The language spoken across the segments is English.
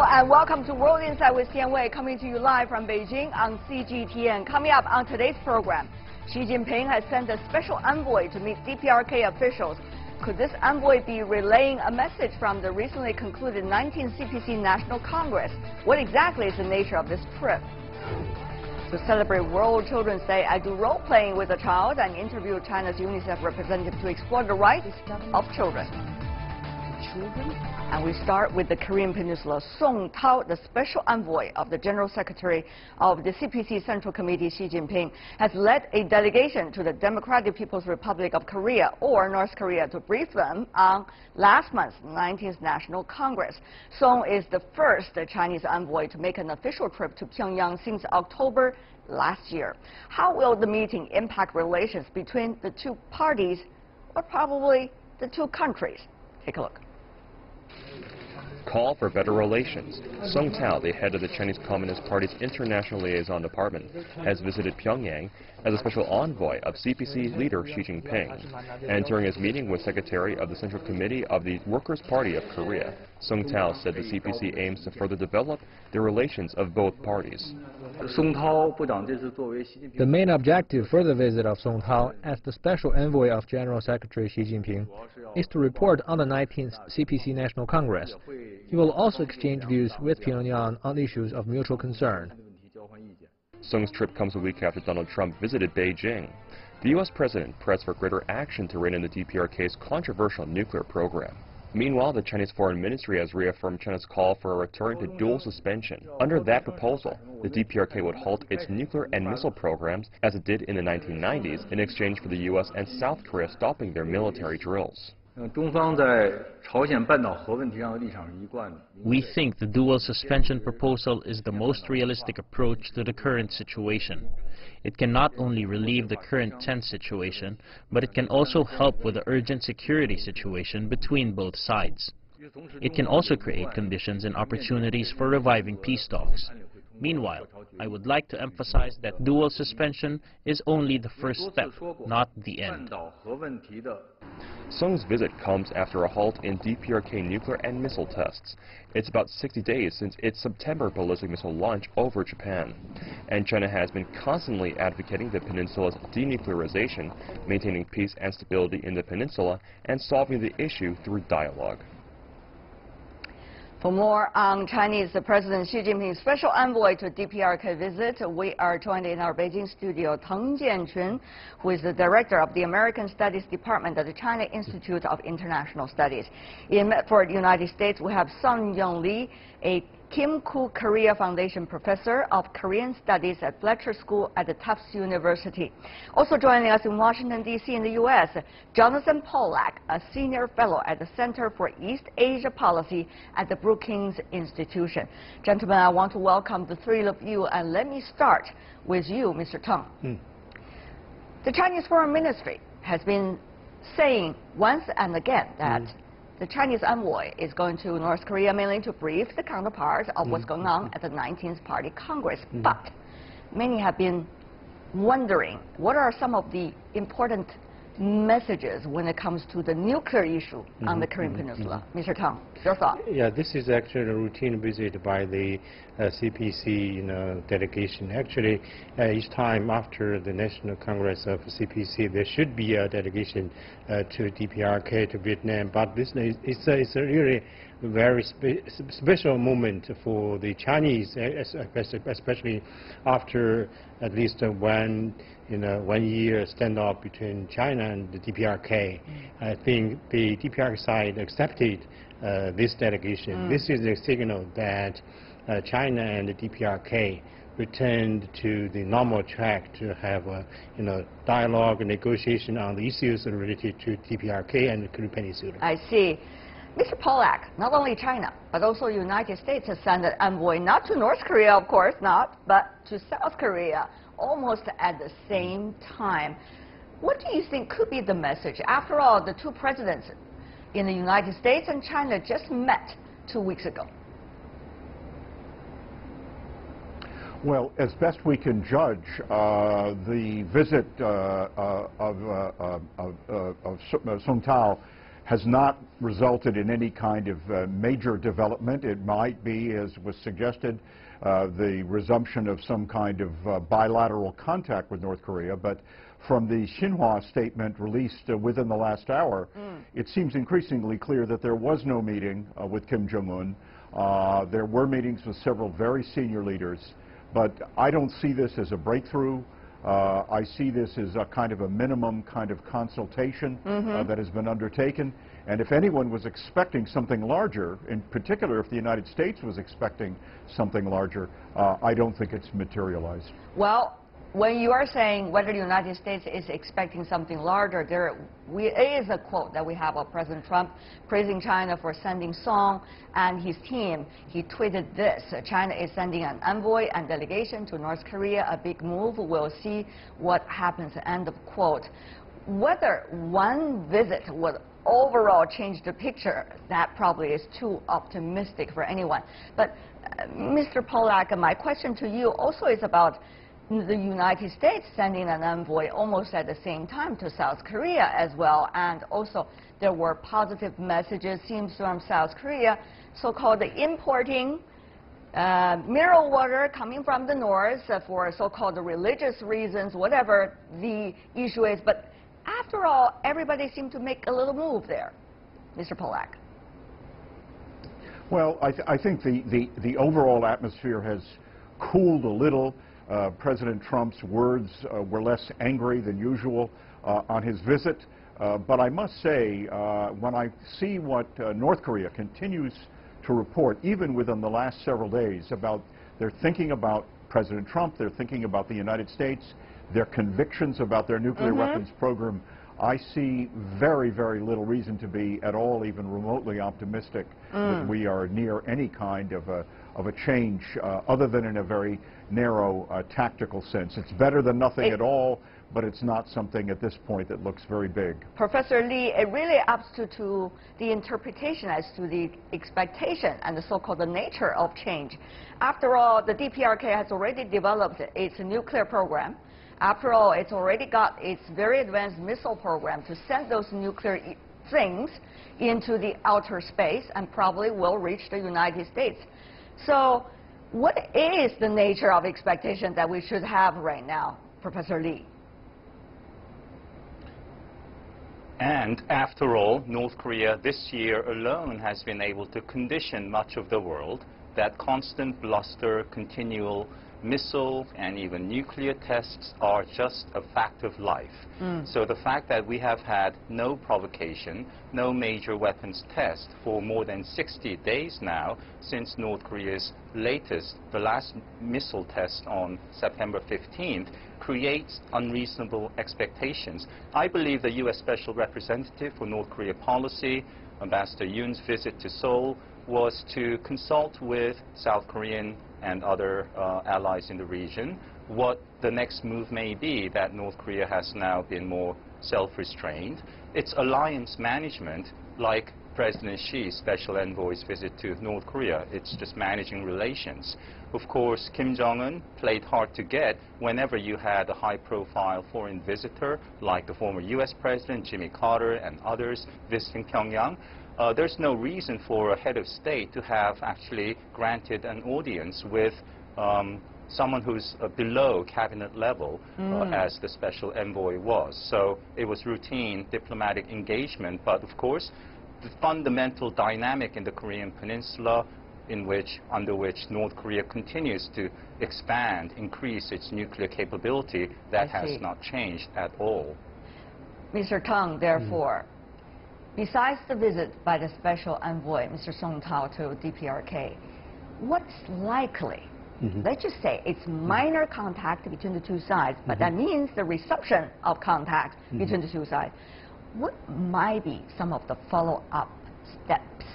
and welcome to World Insight with Tian, coming to you live from Beijing on CGTN. Coming up on today's program, Xi Jinping has sent a special envoy to meet DPRK officials. Could this envoy be relaying a message from the recently concluded 19th CPC National Congress? What exactly is the nature of this trip? To celebrate World Children's Day, I do role-playing with a child and interview China's UNICEF representative to explore the rights of children. And we start with the Korean Peninsula. Song Tao, the special envoy of the General Secretary of the CPC Central Committee, Xi Jinping, has led a delegation to the Democratic People's Republic of Korea, or North Korea, to brief them on last month's 19th National Congress. Song is the first Chinese envoy to make an official trip to Pyongyang since October last year. How will the meeting impact relations between the two parties, or probably the two countries? Take a look. Call for better relations. Song Tao, the head of the Chinese Communist Party's International Liaison Department, has visited Pyongyang as a special envoy of CPC leader Xi Jinping. And during his meeting with Secretary of the Central Committee of the Workers' Party of Korea, Song Tao said the CPC aims to further develop the relations of both parties. The main objective for the visit of Song Tao as the special envoy of General Secretary Xi Jinping is to report on the 19th CPC National Congress. He will also exchange views with Pyongyang on issues of mutual concern. Song's trip comes a week after Donald Trump visited Beijing. The U.S. president pressed for greater action to rein in the DPRK's controversial nuclear program. Meanwhile, the Chinese Foreign Ministry has reaffirmed China's call for a return to dual suspension. Under that proposal, the DPRK would halt its nuclear and missile programs as it did in the 1990s in exchange for the U.S. and South Korea stopping their military drills. We think the dual suspension proposal is the most realistic approach to the current situation. It can not only relieve the current tense situation, but it can also help with the urgent security situation between both sides. It can also create conditions and opportunities for reviving peace talks. Meanwhile, I would like to emphasize that dual suspension is only the first step, not the end. Song's visit comes after a halt in DPRK nuclear and missile tests. It's about 60 days since its September ballistic missile launch over Japan. And China has been constantly advocating the peninsula's denuclearization, maintaining peace and stability in the peninsula, and solving the issue through dialogue. For more on Chinese President Xi Jinping's special envoy to DPRK visit, we are joined in our Beijing studio Teng Jianqun, who is the director of the American Studies Department at the China Institute of International Studies. In Medford, United States, we have Sun Young Lee, a Kim Koo Korea Foundation professor of Korean Studies at Fletcher School at the Tufts University. Also joining us in Washington, D.C. in the U.S., Jonathan Pollack, a senior fellow at the Center for East Asia Policy at the Brookings Institution. Gentlemen, I want to welcome the three of you, and let me start with you, Mr. Teng. The Chinese Foreign Ministry has been saying once and again that the Chinese envoy is going to North Korea mainly to brief the counterparts of what's going on at the 19th Party Congress. But many have been wondering, what are some of the important messages when it comes to the nuclear issue on the Korean Peninsula? Mr. Teng, your thought? Yeah, this is actually a routine visit by the CPC delegation. Actually, each time after the National Congress of CPC, there should be a delegation to DPRK, to Vietnam. But this is it's a really very special moment for the Chinese, especially after at least one year standoff between China and the DPRK. I think the DPRK side accepted this delegation. This is a signal that China and the DPRK returned to the normal track to have a dialogue and negotiation on the issues related to DPRK and the Korean Peninsula. I see. Mr. Pollack, not only China, but also the United States has sent an envoy, not to North Korea, of course not, but to South Korea, almost at the same time. What do you think could be the message? After all, the two presidents in the United States and China just met 2 weeks ago. Well, as best we can judge, the visit of Song Tao has not resulted in any kind of major development. It might be, as was suggested, the resumption of some kind of bilateral contact with North Korea, but from the Xinhua statement released within the last hour, it seems increasingly clear that there was no meeting with Kim Jong-un. There were meetings with several very senior leaders, but I don't see this as a breakthrough. I see this as a kind of a minimum kind of consultation that has been undertaken. And if anyone was expecting something larger, in particular if the United States was expecting something larger, I don't think it's materialized. Well, when you are saying whether the United States is expecting something larger, there is a quote that we have of President Trump praising China for sending Song and his team. He tweeted this: China is sending an envoy and delegation to North Korea, a big move. We'll see what happens, end of quote. Whether one visit would overall change the picture, that probably is too optimistic for anyone. But Mr. Pollack, my question to you also is about the United States sending an envoy almost at the same time to South Korea as well, and also there were positive messages, seems, from South Korea, so-called importing mineral water coming from the north for so-called religious reasons, whatever the issue is. But after all, everybody seemed to make a little move there. Mr. Pollack. Well, I think the overall atmosphere has cooled a little. President Trump's words were less angry than usual on his visit. But I must say, when I see what North Korea continues to report, even within the last several days, about their thinking about President Trump, their thinking about the United States, their convictions about their nuclear weapons program, I see very, very little reason to be at all even remotely optimistic that we are near any kind of a change other than in a very narrow tactical sense. It's better than nothing at all, but it's not something at this point that looks very big. Professor Lee, it really ups to the interpretation as to the expectation and the so-called nature of change. After all, the DPRK has already developed its nuclear program. After all, it's already got its very advanced missile program to send those nuclear things into the outer space and probably will reach the United States. So what is the nature of expectation that we should have right now, Professor Lee? And after all, North Korea this year alone has been able to condition much of the world that constant bluster, continual missile and even nuclear tests are just a fact of life. So the fact that we have had no provocation, no major weapons test for more than 60 days now since North Korea's latest, the last missile test on September 15th, creates unreasonable expectations. I believe the U.S. Special Representative for North Korea Policy, Ambassador Yoon's visit to Seoul, was to consult with South Korean and other allies in the region what the next move may be, that North Korea has now been more self-restrained. It's alliance management, like President Xi's special envoy's visit to North Korea. It's just managing relations. Of course, Kim Jong-un played hard to get whenever you had a high-profile foreign visitor, like the former U.S. President Jimmy Carter and others visiting Pyongyang. There's no reason for a head of state to have actually granted an audience with someone who's below cabinet level, as the special envoy was. So it was routine diplomatic engagement, but of course, the fundamental dynamic in the Korean peninsula under which North Korea continues to expand, increase its nuclear capability, that has not changed at all. Mr. Tang, therefore, besides the visit by the special envoy, Mr. Song Tao, to DPRK, what's likely? Let's just say it's minor contact between the two sides, but that means the resumption of contact between the two sides. What might be some of the follow-up steps?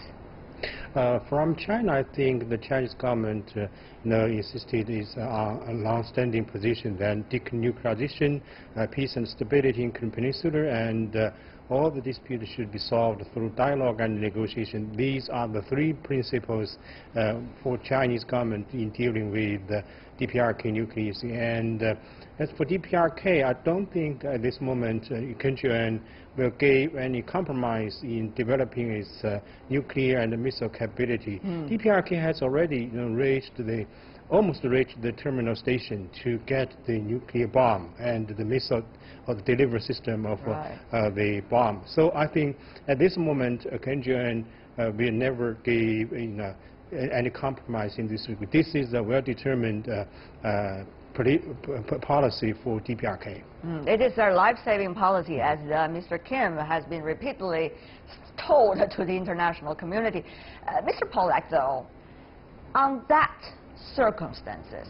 From China, I think the Chinese government insisted is a long-standing position that denuclearization, peace and stability in the peninsula, and all the disputes should be solved through dialogue and negotiation. These are the three principles for Chinese government in dealing with DPRK nucleus. And as for DPRK, I don't think at this moment Pyongyang will give any compromise in developing its nuclear and missile capability. DPRK has already almost reached the terminal station to get the nuclear bomb and the missile or the delivery system of the bomb. So I think at this moment, Pyongyang will never give any compromise in this regard. This is a well-determined policy for DPRK. It is their life-saving policy, as Mr. Kim has been repeatedly told to the international community. Mr. Pollack, though, on that circumstances,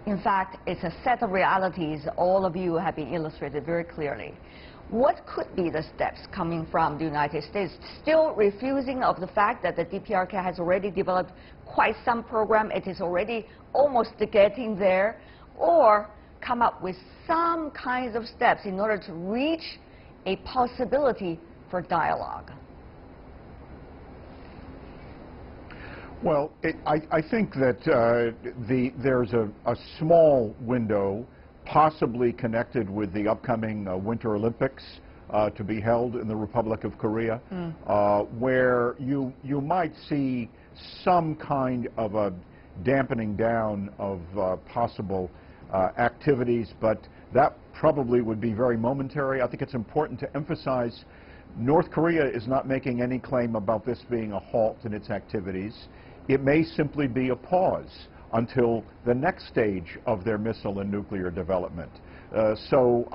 in fact, it's a set of realities all of you have been illustrated very clearly. What could be the steps coming from the United States? Still refusing of the fact that the DPRK has already developed quite some program, it is already almost getting there, or come up with some kinds of steps in order to reach a possibility for dialogue? Well, I think that there's a small window possibly connected with the upcoming Winter Olympics to be held in the Republic of Korea, where you might see some kind of a dampening down of possible activities, but that probably would be very momentary. I think it's important to emphasize North Korea is not making any claim about this being a halt in its activities. It may simply be a pause until the next stage of their missile and nuclear development. So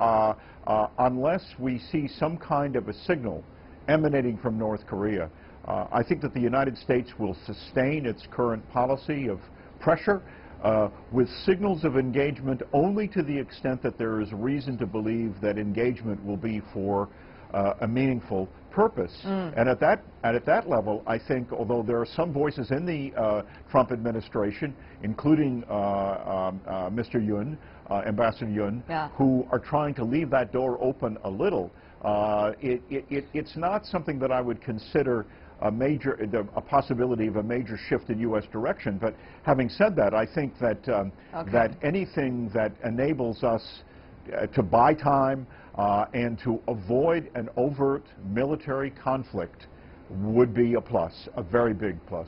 unless we see some kind of a signal emanating from North Korea, I think that the United States will sustain its current policy of pressure with signals of engagement only to the extent that there is reason to believe that engagement will be for a meaningful purpose. And at that level, I think, although there are some voices in the Trump administration, including Mr. Yun, Ambassador Yun, who are trying to leave that door open a little, it's not something that I would consider a possibility of a major shift in U.S. direction. But having said that, I think that that anything that enables us to buy time and to avoid an overt military conflict would be a plus, a very big plus.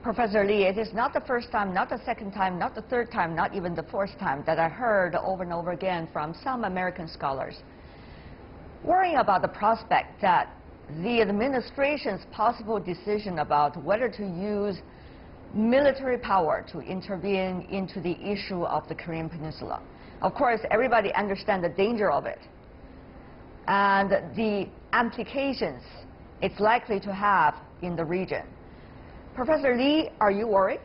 Professor Lee, it is not the first time, not the second time, not the third time, not even the fourth time that I heard over and over again from some American scholars worrying about the prospect that the administration's possible decision about whether to use military power to intervene into the issue of the Korean Peninsula. Of course, everybody understands the danger of it and the implications it's likely to have in the region. Professor Lee, are you worried?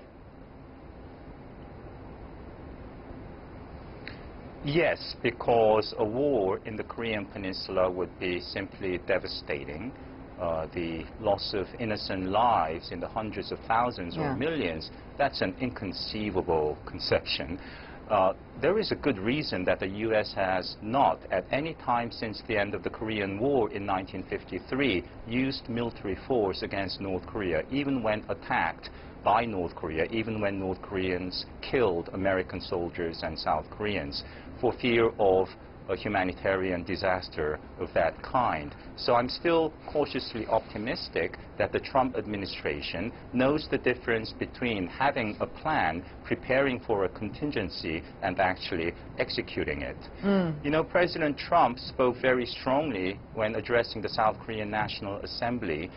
Yes, because a war in the Korean Peninsula would be simply devastating. The loss of innocent lives in the hundreds of thousands or millions, that's an inconceivable conception. There is a good reason that the U.S. has not, at any time since the end of the Korean War in 1953, used military force against North Korea, even when attacked by North Korea, even when North Koreans killed American soldiers and South Koreans, for fear of a humanitarian disaster of that kind. So I'm still cautiously optimistic that the Trump administration knows the difference between having a plan, preparing for a contingency, and actually executing it. You know, President Trump spoke very strongly when addressing the South Korean National Assembly.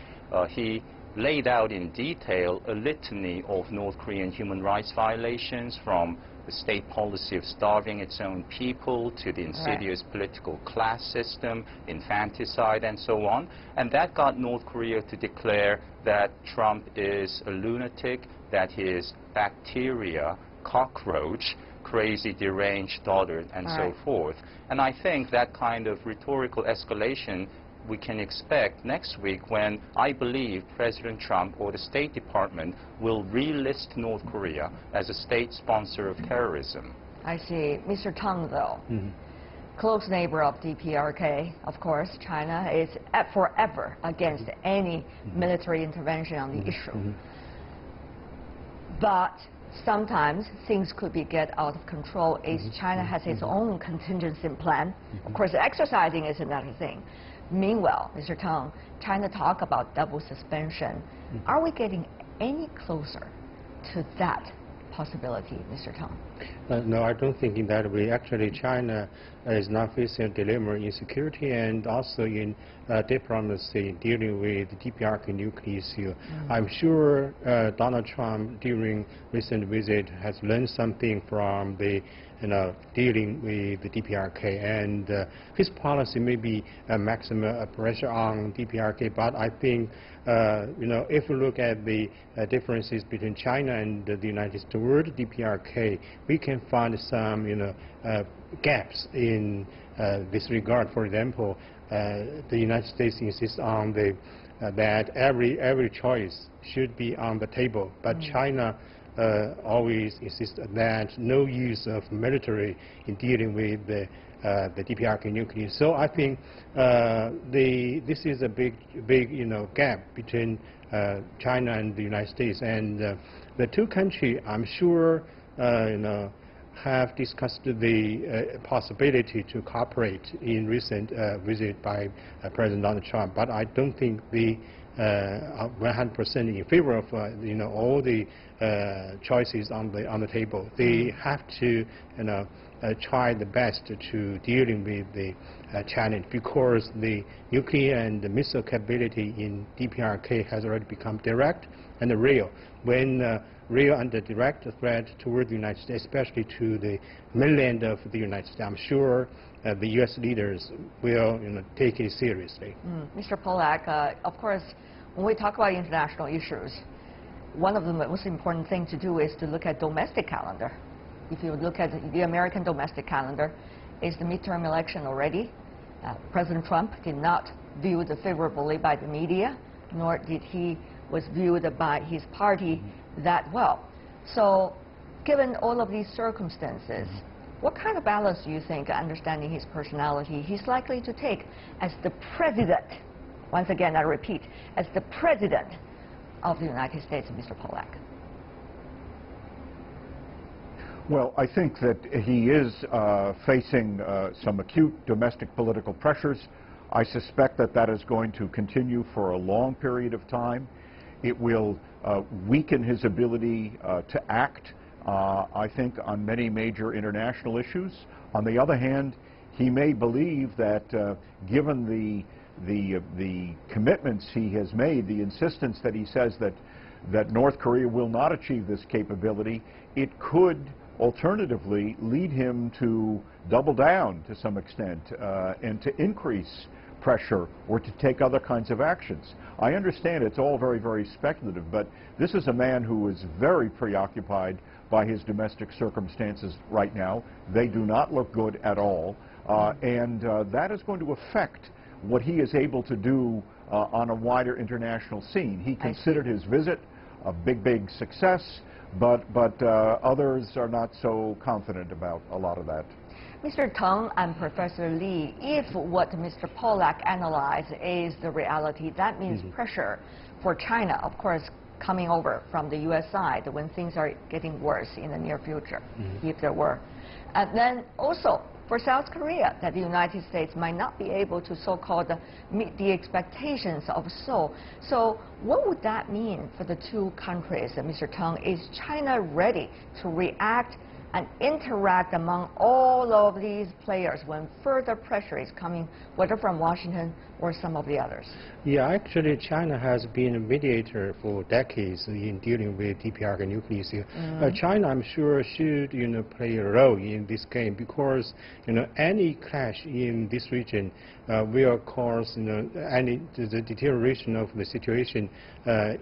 He laid out in detail a litany of North Korean human rights violations, from the state policy of starving its own people to the insidious political class system, infanticide, and so on. And that got North Korea to declare that Trump is a lunatic, that he is bacteria, cockroach, crazy, deranged, dotard, and so forth. And I think that kind of rhetorical escalation we can expect next week, when I believe President Trump or the State Department will relist North Korea as a state sponsor of terrorism. I see. Mr. Tang, though, close neighbor of DPRK, of course, China is forever against any military intervention on the issue. But sometimes things could get out of control if China has its own contingency plan. Of course, exercising is another thing. Meanwhile, Mr. Tang, China talk about double suspension. Are we getting any closer to that possibility, Mr. Tang? No, I don't think in that way. Actually, China is now facing a dilemma in security and also in diplomacy dealing with DPRK nuclear issue. I'm sure Donald Trump during recent visit has learned something from the dealing with the DPRK, and his policy may be maximum pressure on DPRK, but I think if we look at the differences between China and the United States toward DPRK, we can find some gaps in this regard. For example, the United States insists on that every choice should be on the table, but China always insists that no use of military in dealing with the DPRK nuclear. So I think this is a big gap between China and the United States, and the two countries, I'm sure, have discussed the possibility to cooperate in recent visit by President Donald Trump. But I don't think the 100% in favor of all the choices on the table. They have to try the best to dealing with the challenge, because the nuclear and the missile capability in DPRK has already become direct and real. When real and direct threat toward the United States, especially to the mainland of the United States, I'm sure the U.S. leaders will take it seriously. Mr. Pollack, of course, when we talk about international issues, one of the most important things to do is to look at domestic calendar. If you look at the American domestic calendar, is the midterm election already. President Trump did not viewed favorably by the media, nor did he was viewed by his party that well. So given all of these circumstances, what kind of balance do you think, understanding his personality, he's likely to take as the president? Once again, I repeat, as the president of the United States, Mr. Pollack. Well, I think that he is facing some acute domestic political pressures. I suspect that that is going to continue for a long period of time. It will weaken his ability to act, I think, on many major international issues. On the other hand, he may believe that given the commitments he has made, the insistence that he says that North Korea will not achieve this capability, it could alternatively lead him to double down to some extent and to increase pressure or to take other kinds of actions. I understand it's all very, very speculative, but this is a man who is very preoccupied by his domestic circumstances right now. They do not look good at all, and that is going to affect what he is able to do on a wider international scene. He considered his visit a big success, but others are not so confident about a lot of that. Mr. Tang and Professor Lee, if what Mr. Pollack analyzed is the reality, that means pressure for China, of course, coming over from the U.S. side when things are getting worse in the near future, if there were. And then also for South Korea, that the United States might not be able to so-called meet the expectations of Seoul. So what would that mean for the two countries, Mr. Tang? Is China ready to react and interact among all of these players when further pressure is coming, whether from Washington or some of the others? Yeah, actually, China has been a mediator for decades in dealing with DPRK nuclear issue. China, I'm sure, should play a role in this game, because any clash in this region will cause the deterioration of the situation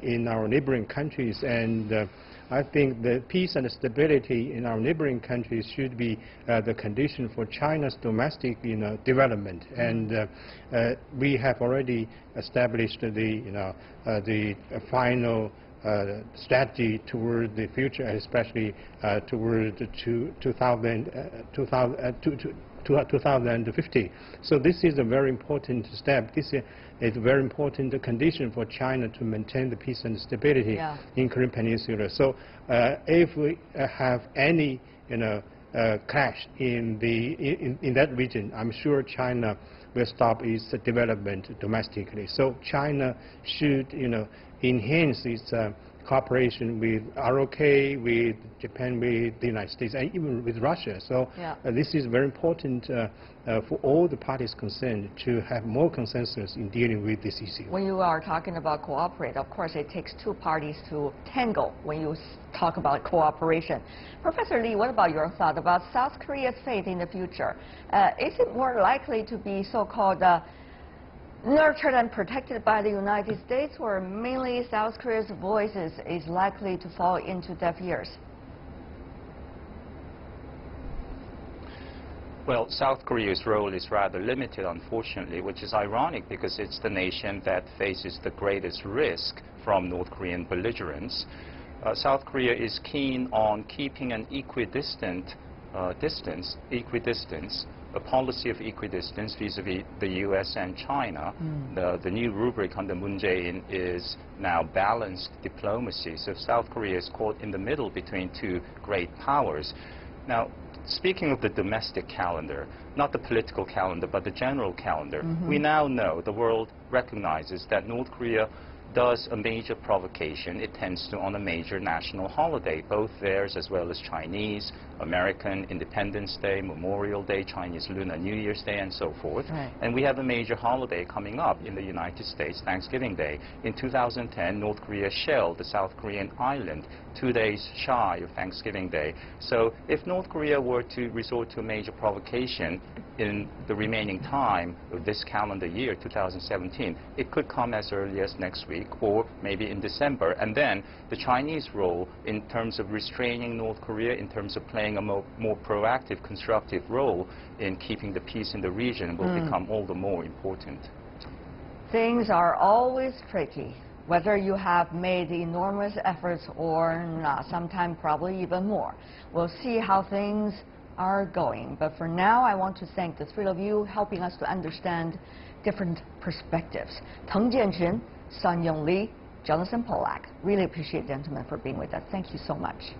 in our neighboring countries, and I think the peace and stability in our neighboring countries should be the condition for China's domestic development. And we have already established the final strategy toward the future, especially toward 2050. So this is a very important step. This is a very important condition for China to maintain the peace and stability in Korean Peninsula. So if we have any, clash in that region, I'm sure China will stop its development domestically. So China should, enhance its cooperation with ROK, with Japan, with the United States, and even with Russia. So this is very important for all the parties concerned to have more consensus in dealing with this issue. When you are talking about cooperate, of course, it takes two parties to tango when you talk about cooperation. Professor Lee, what about your thought about South Korea's fate in the future? Is it more likely to be so-called nurtured and protected by the United States, or mainly South Korea's voices is likely to fall into deaf ears? Well, South Korea's role is rather limited, unfortunately, which is ironic because it's the nation that faces the greatest risk from North Korean belligerents. South Korea is keen on keeping an equidistant a policy of equidistance vis-a-vis the U.S. and China. The new rubric under Moon Jae-in is now balanced diplomacy. So South Korea is caught in the middle between two great powers. Now, speaking of the domestic calendar, not the political calendar, but the general calendar, we now know, the world recognizes that North Korea does a major provocation. It tends to on a major national holiday, both theirs as well as Chinese, American Independence Day, Memorial Day, Chinese Lunar New Year's Day, and so forth. And we have a major holiday coming up in the United States, Thanksgiving Day. In 2010, North Korea shelled the South Korean island 2 days shy of Thanksgiving Day. So if North Korea were to resort to a major provocation in the remaining time of this calendar year, 2017, it could come as early as next week or maybe in December. And then the Chinese role in terms of restraining North Korea, in terms of playing a more proactive, constructive role in keeping the peace in the region will become all the more important. Things are always tricky, whether you have made enormous efforts or not, sometimes probably even more. We'll see how things are going. But for now, I want to thank the three of you helping us to understand different perspectives. Teng Jianqun, Sun Yong Lee, Jonathan Polak. Really appreciate, gentlemen, for being with us. Thank you so much.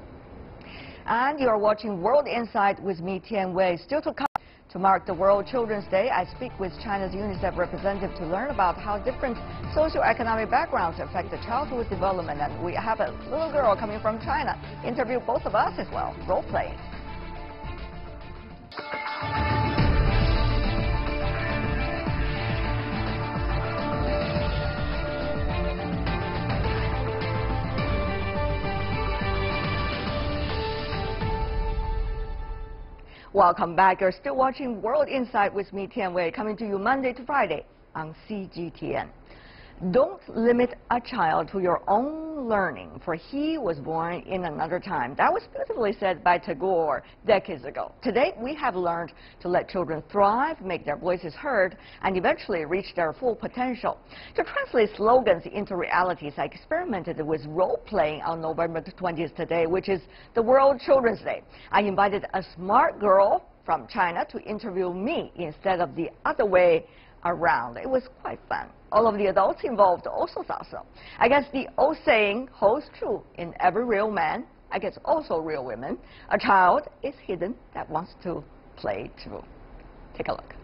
And you are watching World Insight with me, Tian Wei. Still to come, to mark the World Children's Day, I speak with China's UNICEF representative to learn about how different socio-economic backgrounds affect the childhood development. And we have a little girl coming from China. Interview both of us as well. Role playing. Welcome back. You're still watching World Insight with me, Tian Wei, coming to you Monday to Friday on CGTN. Don't limit a child to your own learning, for he was born in another time. That was beautifully said by Tagore decades ago. Today, we have learned to let children thrive, make their voices heard, and eventually reach their full potential. To translate slogans into realities, I experimented with role-playing on November 20th today, which is the World Children's Day. I invited a smart girl from China to interview me instead of the other way around. It was quite fun. All of the adults involved also thought so. I guess the old saying holds true in every real man, I guess also real women. A child is hidden that wants to play too. Take a look.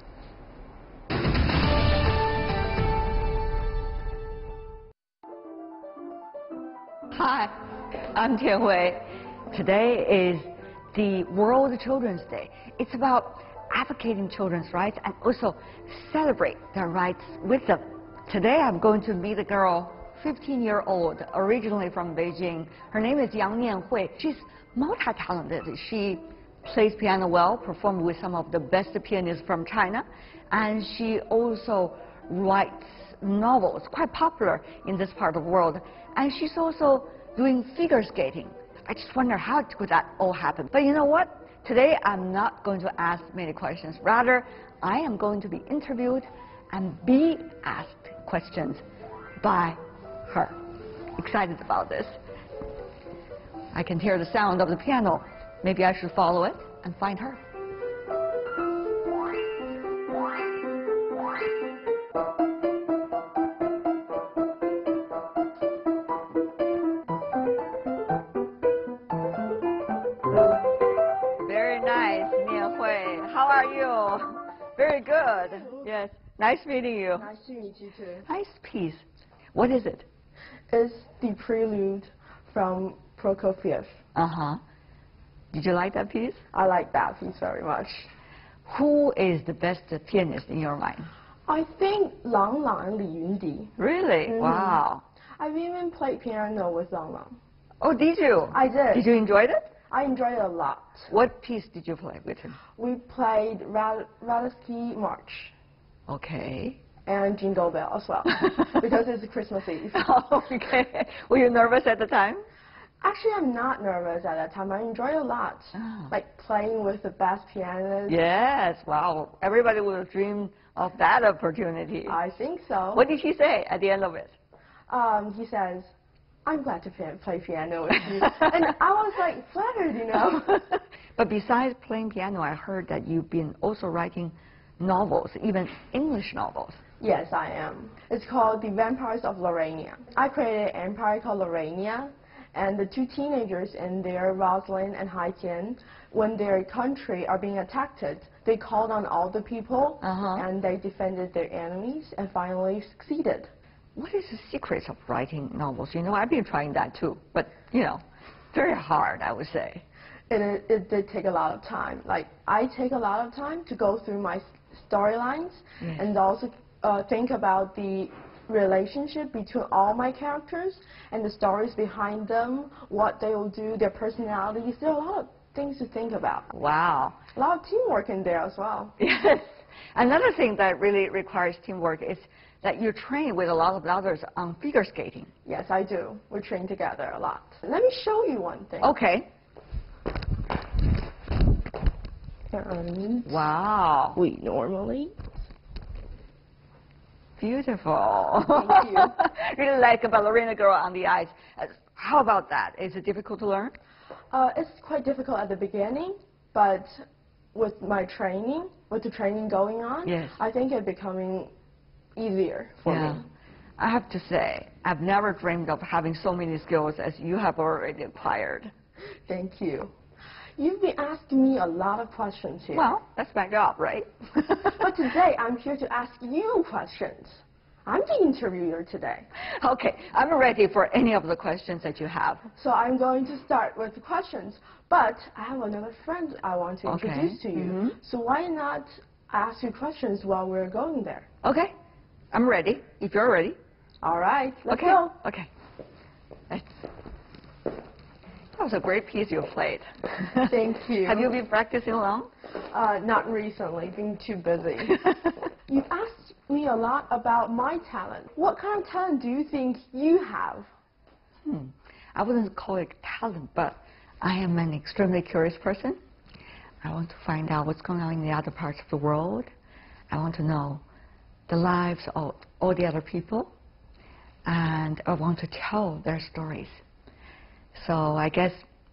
Hi, I'm Tian Wei. Today is the World Children's Day. It's about advocating children's rights and also celebrate their rights with them. Today I'm going to meet a girl, 15-year-old, originally from Beijing. Her name is Yang Nianhui. She's multi-talented. She plays piano well, performed with some of the best pianists from China, and she also writes novels, quite popular in this part of the world. And she's also doing figure skating. I just wonder how could that all happen. But you know what? Today, I'm not going to ask many questions. Rather, I am going to be interviewed and be asked questions by her. excited about this. I can hear the sound of the piano. Maybe I should follow it and find her. Very nice, Nianhui. How are you? Very good. Yes. Nice meeting you. Nice to meet you too. Nice piece. What is it? It's the prelude from Prokofiev. Uh-huh. Did you like that piece? I like that piece very much. Who is the best pianist in your mind? I think Lang Lang and Li Yundi. Really? Mhm. Wow. I've even played piano with Lang Lang. Oh, did you? I did. Did you enjoy it? I enjoyed it a lot. What piece did you play with him? We played Radetzky March Okay. and Jingle Bell as well because it's Christmas Eve. Okay. Were you nervous at the time? Actually, I'm not nervous at that time. I enjoyed it a lot. Oh. Like playing with the best pianist. Yes. Wow. Everybody would have dreamed of that opportunity. I think so. What did he say at the end of it? He says, I'm glad to play piano with you. And I was like flattered, you know. But besides playing piano, I heard that you've been also writing novels, even English novels. Yes, I am. It's called The Vampires of Lorania. I created an empire called Lorania, and the two teenagers in there, Rosalind and Tian, when their country are being attacked, they called on all the people, and they defended their enemies, and finally succeeded. What is the secret of writing novels? You know, I've been trying that too, but, you know, very hard, I would say. It did take a lot of time. Like, I take a lot of time to go through my storylines and also think about the relationship between all my characters and the stories behind them, what they will do, their personalities. There are a lot of things to think about. Wow. A lot of teamwork in there as well. Yes. Another thing that really requires teamwork is that you train with a lot of others on figure skating. Yes, I do. We train together a lot. Let me show you one thing. Okay. And Wow. we normally. Beautiful. Thank you. Really like a ballerina girl on the ice. How about that? Is it difficult to learn? It's quite difficult at the beginning, but with my training, with the training going on, yes. I think it's becoming easier for me. I have to say, I've never dreamed of having so many skills as you have already acquired. Thank you. You've been asking me a lot of questions here. Well, that's my job, right? But today, I'm here to ask you questions. I'm the interviewer today. Okay, I'm ready for any of the questions that you have. So I'm going to start with the questions. But I have another friend I want to introduce to you. So why not ask you questions while we're going there? Okay, I'm ready, if you're ready. All right, let's go. Okay. That was a great piece you played. Thank you. Have you been practicing long? Not recently, being too busy. You've asked me a lot about my talent. What kind of talent do you think you have? I wouldn't call it talent, but I am an extremely curious person. I want to find out what's going on in the other parts of the world. I want to know the lives of all the other people, and I want to tell their stories. So I guess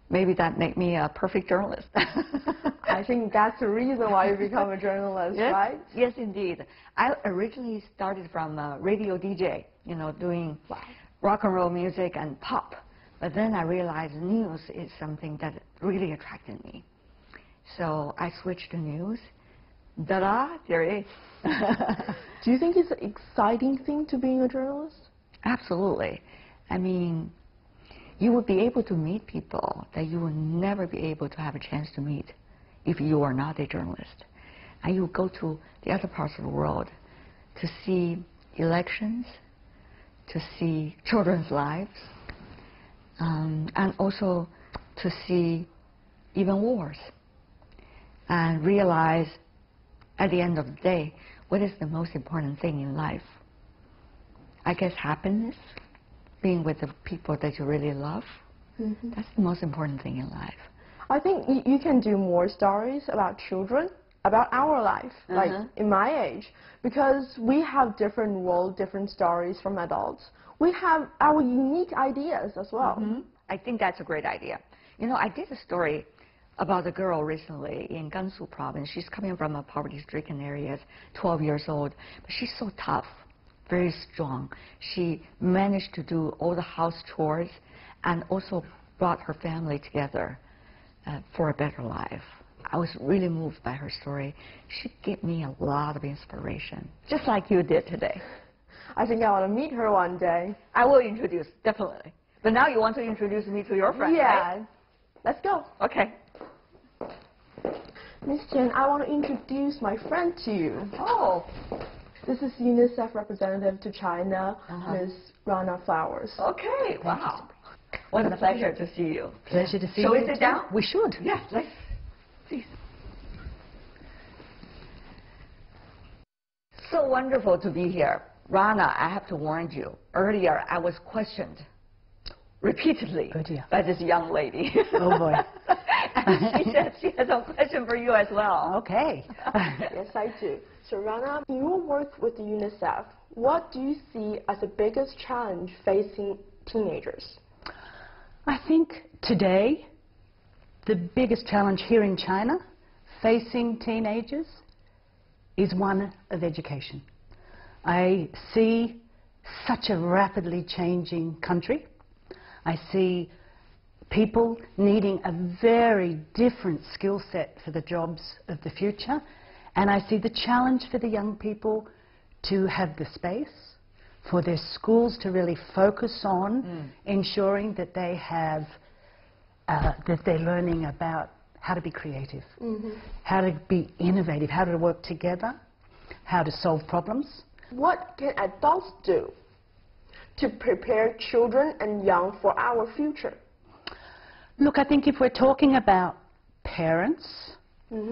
maybe that makes me a perfect journalist. I think that's the reason why you become a journalist, yes? right? Yes, indeed. I originally started from a radio DJ, you know, doing rock and roll music and pop. But then I realized news is something that really attracted me. So I switched to news. Ta-da, there it is. Do you think it's an exciting thing to being a journalist? Absolutely. I mean, you would be able to meet people that you would never be able to have a chance to meet if you are not a journalist. And you go to the other parts of the world to see elections, to see children's lives, and also to see even wars, and realize at the end of the day, what is the most important thing in life? I guess happiness, being with the people that you really love. That's the most important thing in life. I think you can do more stories about children about our life, like in my age, because we have different world, different stories from adults. We have our unique ideas as well. I think that's a great idea. You know, I did a story about a girl recently in Gansu province. She's coming from a poverty-stricken area, 12 years old, but she's so tough, very strong. She managed to do all the house chores and also brought her family together for a better life. I was really moved by her story. She gave me a lot of inspiration, just like you did today. I think I want to meet her one day. I will introduce, definitely. But now you want to introduce me to your friend, right? Yeah. Let's go. Okay. Miss Tian, I want to introduce my friend to you. Oh. This is UNICEF representative to China, Ms. Rana Flowers. Okay, wow. What a pleasure to see you. Pleasure to see you. Shall we sit down? We should. Yes, let's. Please. So wonderful to be here. Rana, I have to warn you. Earlier, I was questioned repeatedly by this young lady. Oh, boy. And she said she has a question for you as well. Okay. Yes, I do. So, Rana, in your work with the UNICEF, what do you see as the biggest challenge facing teenagers? I think today, the biggest challenge here in China facing teenagers is one of education. I see such a rapidly changing country. I see people needing a very different skill set for the jobs of the future. And I see the challenge for the young people to have the space, for their schools to really focus on ensuring that they have, that they're learning about how to be creative, how to be innovative, how to work together, how to solve problems. What can adults do to prepare children and young for our future? Look, I think if we're talking about parents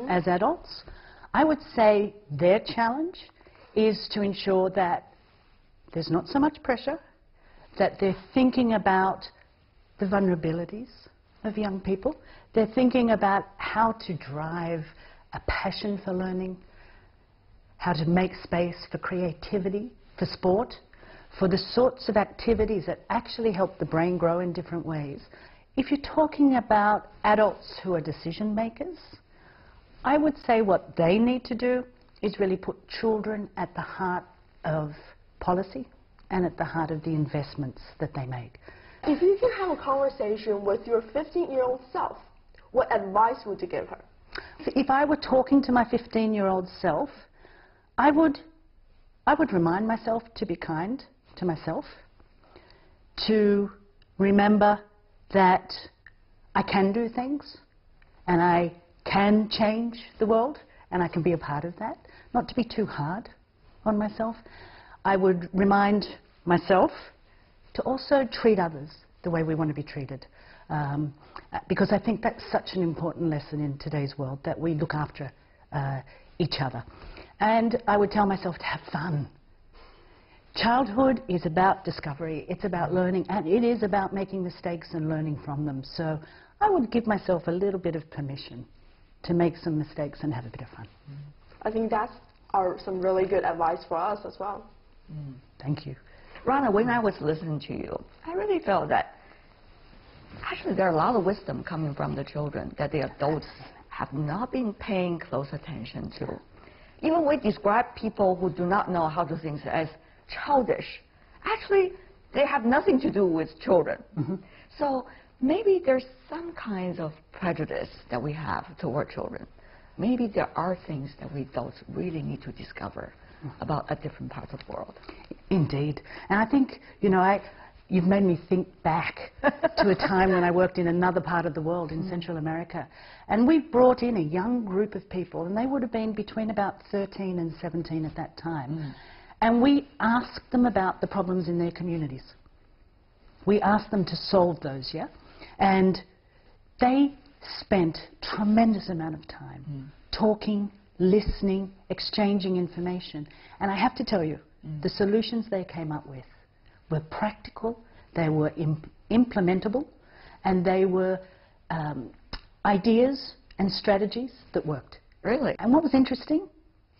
as adults, I would say their challenge is to ensure that there's not so much pressure, that they're thinking about the vulnerabilities of young people. They're thinking about how to drive a passion for learning, how to make space for creativity, for sport, for the sorts of activities that actually help the brain grow in different ways. If you're talking about adults who are decision makers, I would say what they need to do is really put children at the heart of policy and at the heart of the investments that they make. If you can have a conversation with your 15-year-old self, what advice would you give her? If I were talking to my 15-year-old self, I would remind myself to be kind to myself, to remember that I can do things and I can change the world and I can be a part of that, not to be too hard on myself. I would remind myself to also treat others the way we want to be treated, because I think that's such an important lesson in today's world, that we look after each other. And I would tell myself to have fun. Childhood is about discovery, it's about learning, and it is about making mistakes and learning from them. So I would give myself a little bit of permission to make some mistakes and have a bit of fun. I think that's some really good advice for us as well. Thank you. Rana, when I was listening to you, I really felt that actually there are a lot of wisdom coming from the children that the adults have not been paying close attention to. Even we describe people who do not know how to do things as childish. Actually, they have nothing to do with children. So maybe there's some kinds of prejudice that we have toward children. Maybe there are things that we adults really need to discover about a different part of the world. Indeed. And I think, you know, you've made me think back to a time when I worked in another part of the world, in Central America. And we brought in a young group of people, and they would have been between about 13 and 17 at that time. And we asked them about the problems in their communities. We asked them to solve those, yeah? And they spent a tremendous amount of time talking, listening, exchanging information. And I have to tell you, the solutions they came up with were practical, they were implementable, and they were ideas and strategies that worked. Really? And what was interesting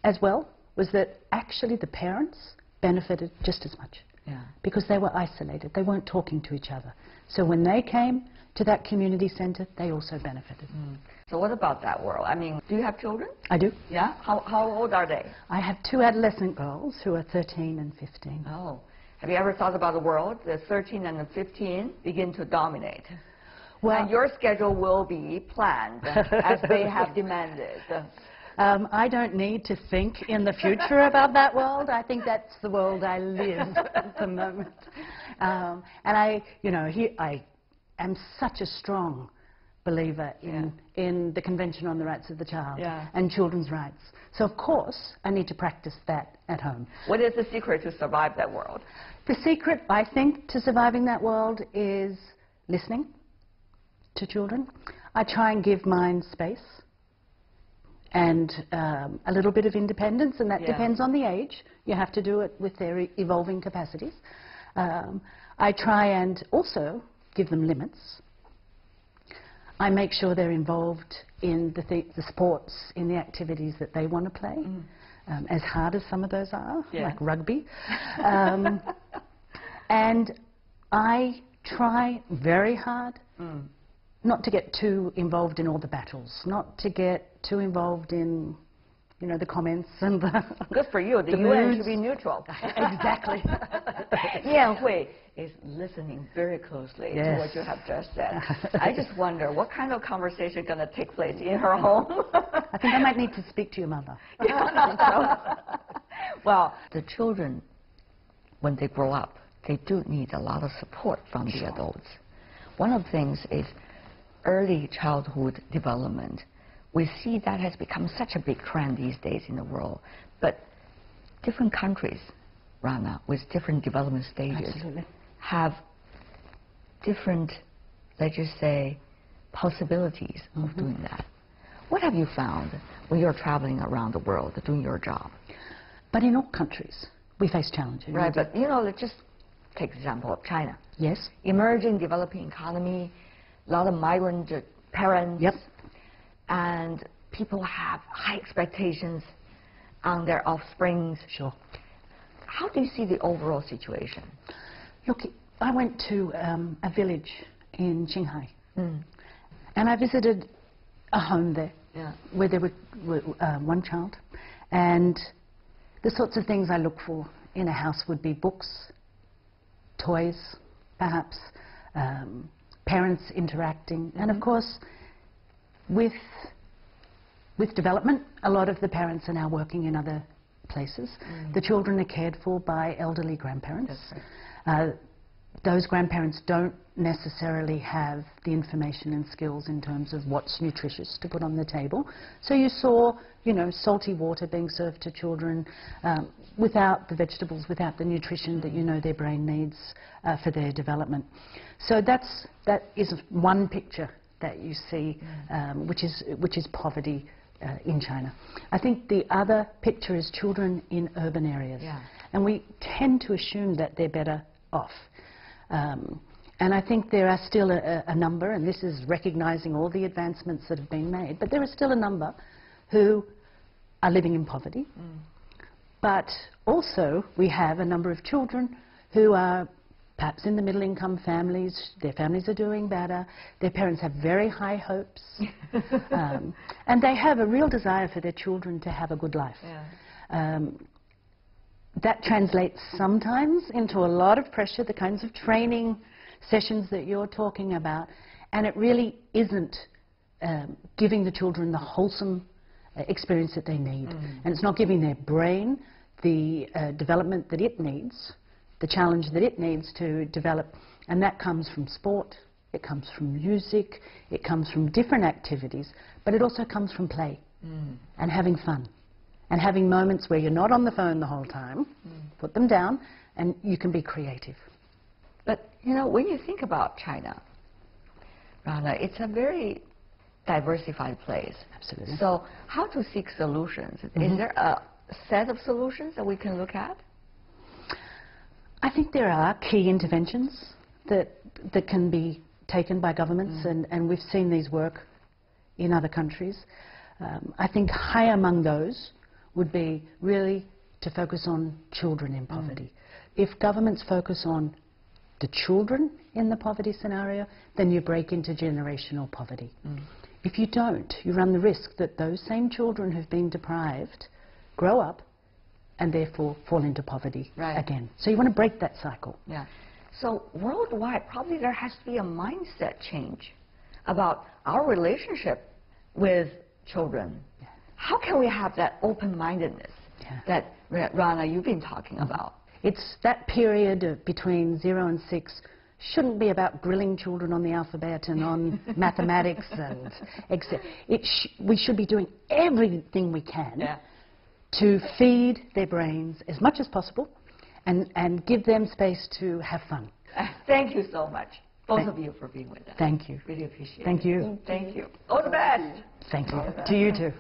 as well was that actually the parents benefited just as much. Yeah. Because they were isolated. They weren't talking to each other. So when they came to that community center, they also benefited. So what about that world? I mean, do you have children? I do. Yeah? How old are they? I have 2 adolescent girls who are 13 and 15. Oh. Have you ever thought about the world? The 13 and the 15 begin to dominate. Well, and your schedule will be planned as they have demanded. I don't need to think in the future about that world. I think that's the world I live at the moment. And I am such a strong believer in the Convention on the Rights of the Child and children's rights. So, of course, I need to practice that at home. What is the secret to survive that world? The secret, I think, to surviving that world is listening to children. I try and give mine space and a little bit of independence, and that depends on the age. You have to do it with their evolving capacities. I try and also give them limits. I make sure they're involved in the sports, in the activities that they want to play, as hard as some of those are, like rugby. And I try very hard not to get too involved in all the battles, not to get too involved in, the comments and the Good for you. The UN should be neutral. Exactly. Envoy is listening very closely to what you have just said. I just wonder what kind of conversation is going to take place in her home. I think I might need to speak to your mother. Well, the children, when they grow up, they do need a lot of support from the adults. One of the things is early childhood development. We see that has become such a big trend these days in the world. But different countries, Rana, with different development stages, have different, let's just say, possibilities of doing that. What have you found when you're traveling around the world doing your job? But in all countries, we face challenges. Right, but let's just take example of China. Yes. Emerging, developing economy, a lot of migrant parents. Yep. And people have high expectations on their offsprings. Sure. How do you see the overall situation? Look, I went to a village in Qinghai, and I visited a home there where there were one child, and the sorts of things I look for in a house would be books, toys, perhaps, parents interacting, and of course, with development, a lot of the parents are now working in other places. The children are cared for by elderly grandparents. Those grandparents don't necessarily have the information and skills in terms of what's nutritious to put on the table. So you saw, salty water being served to children without the vegetables, without the nutrition that their brain needs for their development. So that is one picture that you see, which is poverty in China. I think the other picture is children in urban areas, and we tend to assume that they're better off. And I think there are still a number, and this is recognizing all the advancements that have been made, but there is still a number who are living in poverty. But also we have a number of children who are perhaps in the middle-income families. Their families are doing better. Their parents have very high hopes. And they have a real desire for their children to have a good life. That translates sometimes into a lot of pressure, the kinds of training sessions that you're talking about, and it really isn't giving the children the wholesome experience that they need. And it's not giving their brain the development that it needs, the challenge that it needs to develop, and that comes from sport, it comes from music, it comes from different activities, but it also comes from play and having fun and having moments where you're not on the phone the whole time. Put them down and you can be creative. But when you think about China, Rana, it's a very diversified place. Absolutely. So how to seek solutions? Is there a set of solutions that we can look at? I think there are key interventions that can be taken by governments, and we've seen these work in other countries. I think high among those would be really to focus on children in poverty. If governments focus on the children in the poverty scenario, then you break into generational poverty. If you don't, you run the risk that those same children who've been deprived grow up and therefore fall into poverty again. So you want to break that cycle. Yeah. So worldwide, probably there has to be a mindset change about our relationship with children. How can we have that open-mindedness that, Rana, you've been talking about? It's that period of between 0 and 6 shouldn't be about grilling children on the alphabet and on mathematics and etc. We should be doing everything we can to feed their brains as much as possible and give them space to have fun. Thank you so much, both of you, for being with us. Thank you. Really appreciate it. Thank you. Thank you. All the best. Thank you. To you too.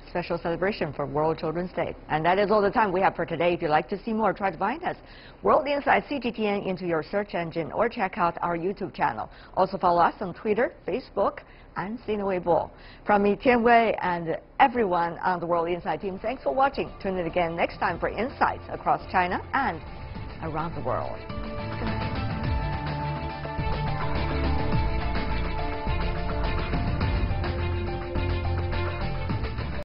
Special celebration for World Children's Day. And that is all the time we have for today. If you'd like to see more, try to find us, World Insight CGTN, into your search engine, or check out our YouTube channel. Also follow us on Twitter, Facebook, and Sina Weibo. From me, Tian Wei, and everyone on the World Insight team, thanks for watching. Tune in again next time for insights across China and around the world.